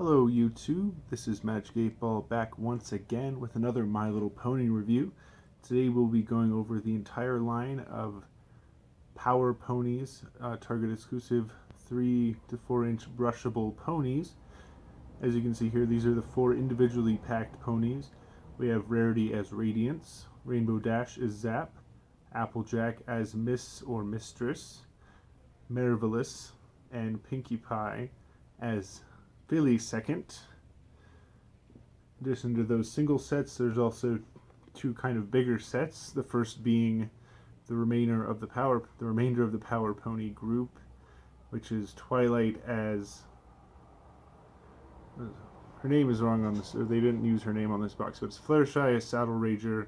Hello YouTube, this is Magik8Baul back once again with another My Little Pony review. Today we'll be going over the entire line of Power Ponies, Target exclusive 3 to 4 inch brushable ponies. As you can see here, these are the 4 individually packed ponies. We have Rarity as Radiance, Rainbow Dash as Zap, Applejack as Miss or Mistress, Marvelous, and Pinkie Pie as Philly second. In addition to those single sets, there's also 2 kind of bigger sets. The first being the remainder of the Power Pony group, which is Twilight as her name is wrong on this. Or they didn't use her name on this box, but it's Fluttershy as Saddle Rager,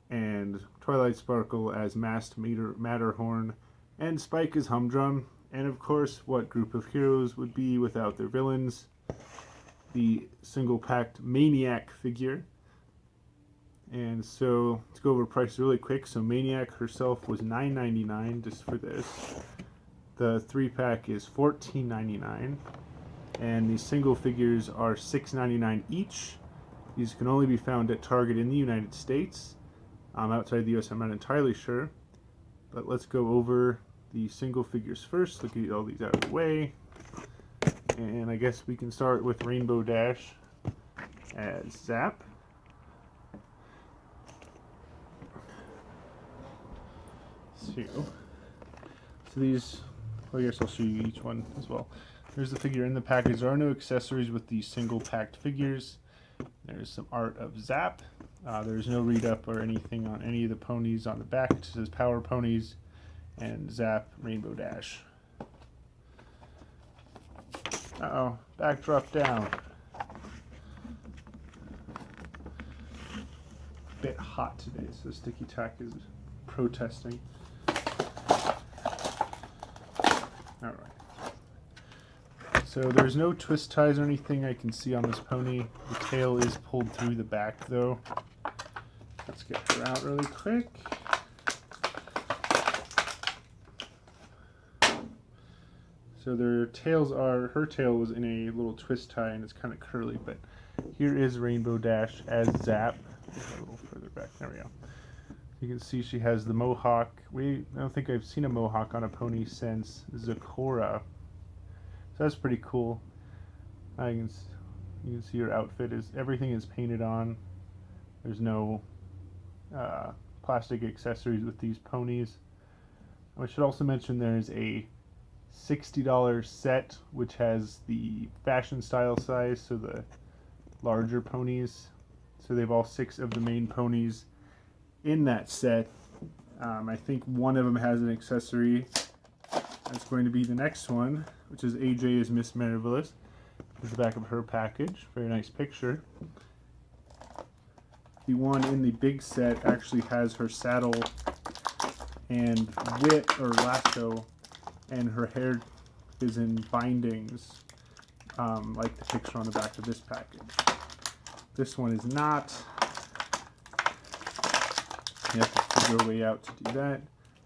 and Twilight Sparkle as Masked Matterhorn, and Spike as Humdrum. And of course, what group of heroes would be without their villains? The single-packed Mane-iac figure. And so, let's go over price really quick. So Mane-iac herself was $9.99 just for this. The 3-pack is $14.99. And the single figures are $6.99 each. These can only be found at Target in the United States. Outside the US, I'm not entirely sure. But let's go over the single figures first. Look at all these out of the way. And I guess we can start with Rainbow Dash as Zap. So these, well, I guess I'll show you each one as well. There's the figure in the package. There are no accessories with these single packed figures. There's some art of Zap. There's no read-up or anything on any of the ponies on the back. It just says Power Ponies and Zap Rainbow Dash. Uh-oh, backdrop down. Bit hot today, so Sticky Tack is protesting. Alright. So there's no twist ties or anything I can see on this pony. The tail is pulled through the back though. Let's get her out really quick. So their tails are, her tail was in a little twist tie and it's kind of curly, but here is Rainbow Dash as Zap. A little further back, there we go. You can see she has the mohawk. I don't think I've seen a mohawk on a pony since Zakora. So that's pretty cool. You can see her outfit is, everything is painted on. There's no plastic accessories with these ponies. I should also mention there's a $60 set which has the fashion style size, so the larger ponies. So they have all 6 of the main ponies in that set. I think one of them has an accessory. That's going to be the next one, which is AJ as Miss Marvelous. This is the back of her package. Very nice picture. The one in the big set actually has her saddle and whip or lasso, and her hair is in bindings, like the picture on the back of this package. This one is not. You have to figure a way out to do that.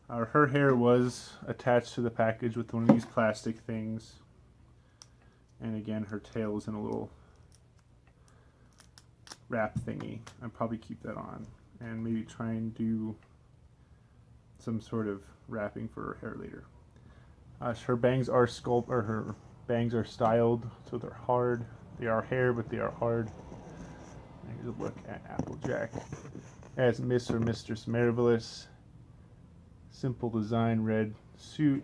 Her hair was attached to the package with one of these plastic things. And again, her tail is in a little wrap thingy. I'd probably keep that on and maybe try and do some sort of wrapping for her hair later. Her bangs are her bangs are styled, so they're hard. They are hair, but they are hard. Here's a look at Applejack as Miss or Mistress Marvelous. Simple design, red suit.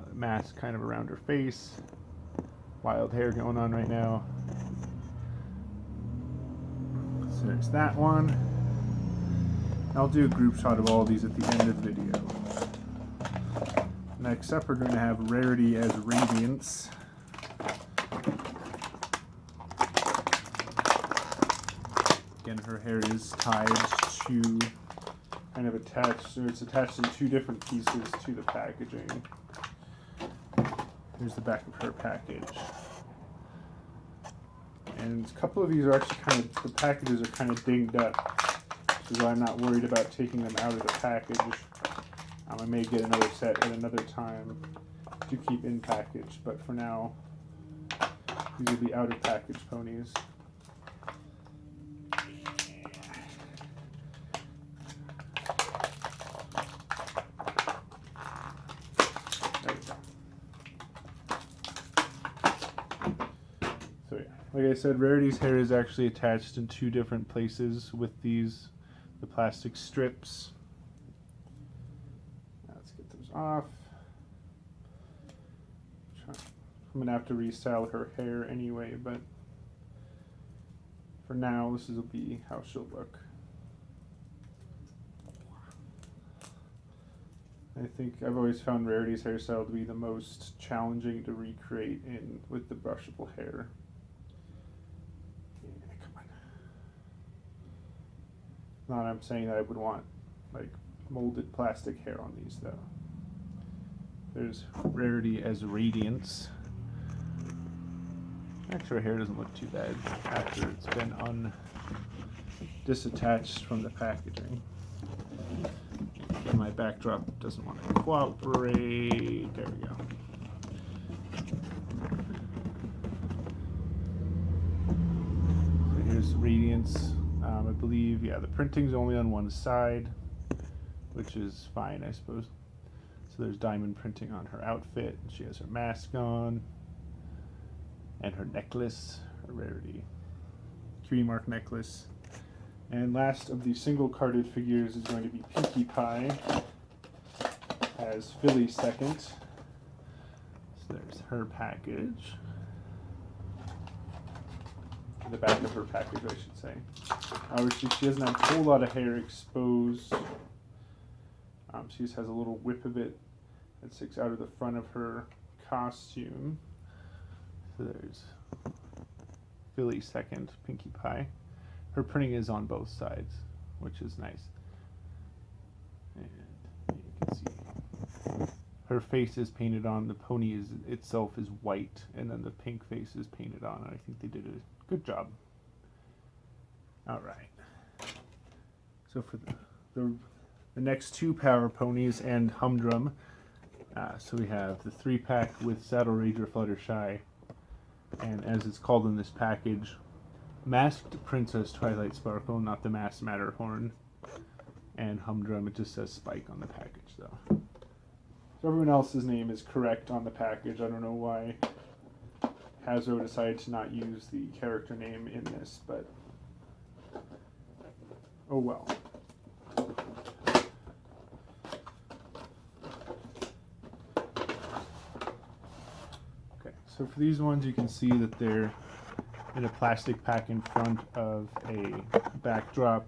The mask kind of around her face. Wild hair going on right now. So there's that one. I'll do a group shot of all of these at the end of the video. Next up, we're going to have Rarity as Radiance. Again, her hair is tied to, kind of attached, so it's attached in 2 different pieces to the packaging. Here's the back of her package. And a couple of these are actually the packages are kind of dinged up, which is why I'm not worried about taking them out of the package. I may get another set at another time to keep in package, but for now, These are the outer package ponies. So yeah, like I said, Rarity's hair is actually attached in 2 different places with the plastic strips. Now let's get those off. I'm gonna have to restyle her hair anyway, but for now, this will be how she'll look. I think I've always found Rarity's hairstyle to be the most challenging to recreate with the brushable hair. Yeah, come on. Not I'm saying that I would want like molded plastic hair on these though. There's Rarity as Radiance. Actually, her hair doesn't look too bad after it's been disattached from the packaging. And my backdrop doesn't want to cooperate. There we go. So here's Radiance. I believe, yeah, the printing's only on one side, which is fine, I suppose. So there's diamond printing on her outfit. She has her mask on. And her necklace, her Rarity cutie mark necklace. And last of the single carded figures is going to be Pinkie Pie as Philly second. So there's her package. The back of her package, I should say. Obviously, she doesn't have a whole lot of hair exposed. She just has a little whip of it that sticks out of the front of her costume. So there's Philly second, Pinkie Pie. Her printing is on both sides, which is nice. And you can see her face is painted on. The pony itself is white, and then the pink face is painted on. I think they did a good job. All right. So for the next 2 Power Ponies and Humdrum, so we have the 3-pack with Saddle Rager, Fluttershy, and as it's called in this package, Masked Princess Twilight Sparkle, not the Masked Matterhorn, and Humdrum. It just says Spike on the package, though. So everyone else's name is correct on the package. I don't know why Hasbro decided to not use the character name in this, but oh well. So for these ones, you can see that they're in a plastic pack in front of a backdrop.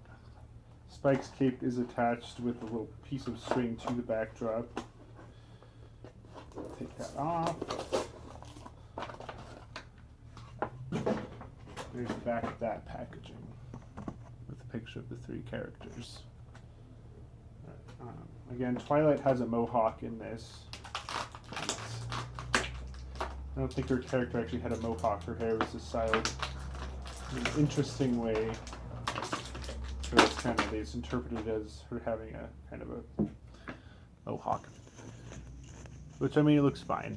Spike's cape is attached with a little piece of string to the backdrop. Take that off. There's the back of that packaging with a picture of the 3 characters. Again, Twilight has a mohawk in this. I don't think her character actually had a mohawk. Her hair was just styled in an interesting way. So it's kind of, it's interpreted as her having a kind of a mohawk. Which, I mean, it looks fine.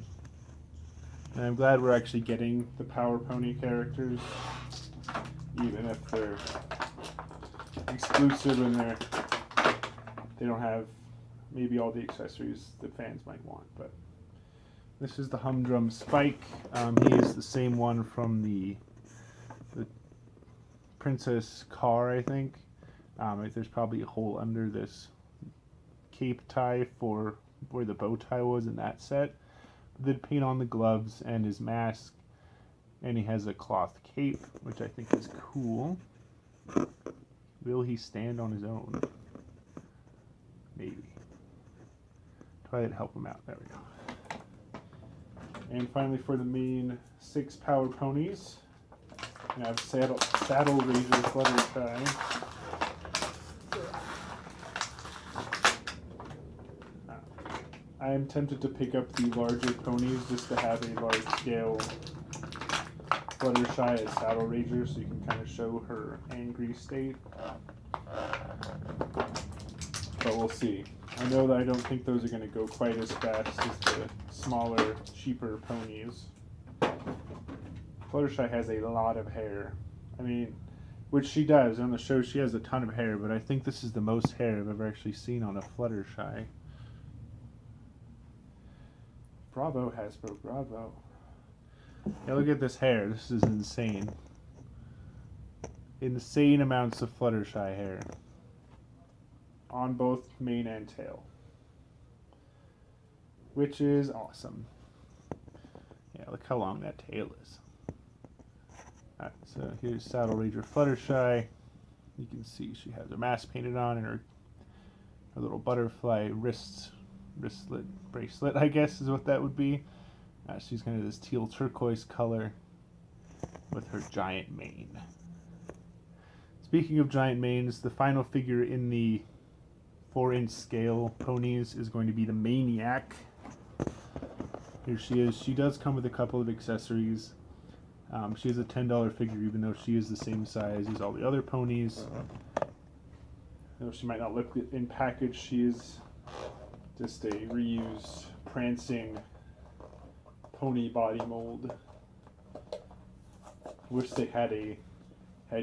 And I'm glad we're actually getting the Power Pony characters, even if they're exclusive and they don't have maybe all the accessories that fans might want, but this is the Humdrum Spike. He is the same one from the Princess car, I think. There's probably a hole under this cape tie for where the bow tie was in that set. Did paint on the gloves and his mask, and he has a cloth cape, which I think is cool. Will he stand on his own? Maybe. Twilight, help him out. There we go. And finally, for the main 6 Power Ponies, we have Saddle Rager Fluttershy. I am tempted to pick up the larger ponies just to have a large-scale Fluttershy as Saddle Rager, so you can kind of show her angry state. But we'll see. I know that I don't think those are going to go quite as fast as the smaller, cheaper ponies. Fluttershy has a lot of hair. I mean, which she does. On the show, she has a ton of hair, but I think this is the most hair I've ever actually seen on a Fluttershy. Bravo, Hasbro, bravo. Yeah, look at this hair. This is insane. Insane amounts of Fluttershy hair. On both mane and tail. Which is awesome. Yeah, look how long that tail is. Alright, so here's Saddle Ranger Fluttershy. You can see she has her mask painted on and her little butterfly wristlet bracelet, I guess is what that would be. She's kind of this teal turquoise color with her giant mane. Speaking of giant manes, the final figure in the 4-inch scale ponies is going to be the Mane-iac. Here she is. She does come with a couple of accessories. She is a $10 figure, even though she is the same size as all the other ponies. Though she might not look in package, she is just a reused, prancing pony body mold. Wish they had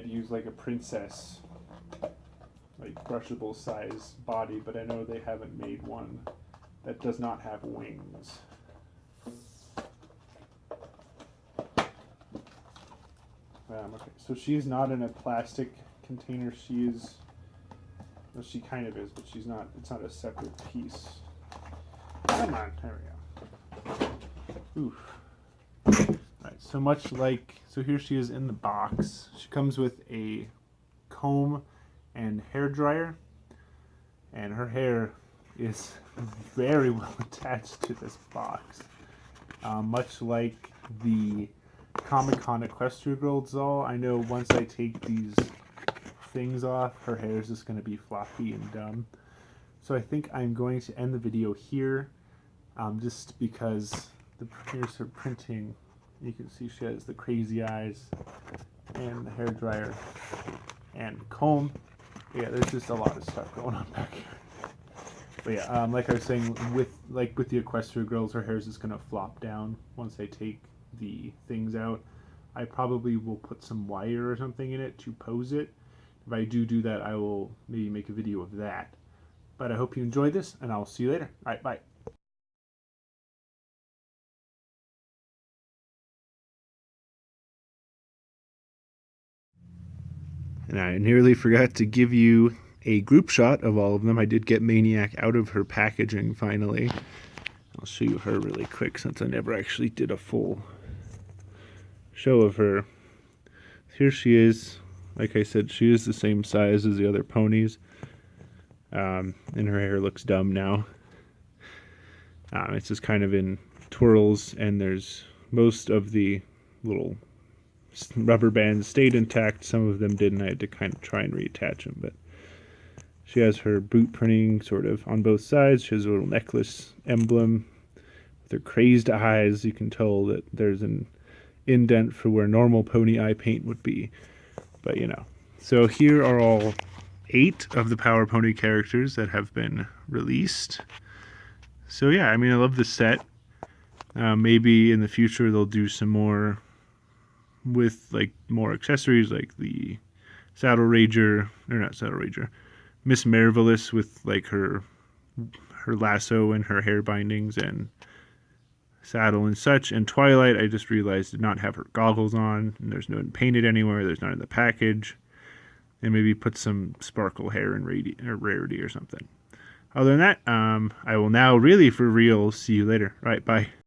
used like a princess, like brushable size body, but I know they haven't made one that does not have wings. Okay, so she is not in a plastic container. She is, well, she kind of is, but she's not. It's not a separate piece. Come on, there we go. Oof. Alright, so much like, so here she is in the box. She comes with a comb and hair dryer, and her hair is very well attached to this box. Much like the Comic-Con Equestria Girl doll, I know once I take these things off, her hair is just going to be floppy and dumb. So I think I'm going to end the video here, just because here's her printing. You can see she has the crazy eyes and the hair dryer and comb. Yeah, there's just a lot of stuff going on back here. But yeah, like I was saying, with the Equestria Girls, her hair is just going to flop down once I take the things out. I probably will put some wire or something in it to pose it. If I do that, I will maybe make a video of that. But I hope you enjoyed this, and I'll see you later. Alright, bye. And I nearly forgot to give you a group shot of all of them. I did get Mane-iac out of her packaging finally. I'll show you her really quick since I never actually did a full show of her. Here she is. Like I said, she is the same size as the other ponies. And her hair looks dumb now. It's just kind of in twirls, and there's most of the little rubber bands stayed intact. Some of them didn't. I had to kind of try and reattach them, but she has her boot printing sort of on both sides. She has a little necklace emblem with her crazed eyes. You can tell that there's an indent for where normal pony eye paint would be, but you know. So here are all 8 of the Power Pony characters that have been released. So yeah, I mean, I love this set. Maybe in the future they'll do some more with like more accessories, like the Saddle Ranger, or not Saddle Ranger, Miss Marvelous with like her lasso and her hair bindings and saddle and such. And Twilight, I just realized, did not have her goggles on, and there's none painted anywhere. There's none in the package. And maybe put some sparkle hair and rarity or something. Other than that, I will now really for real see you later. All right, bye.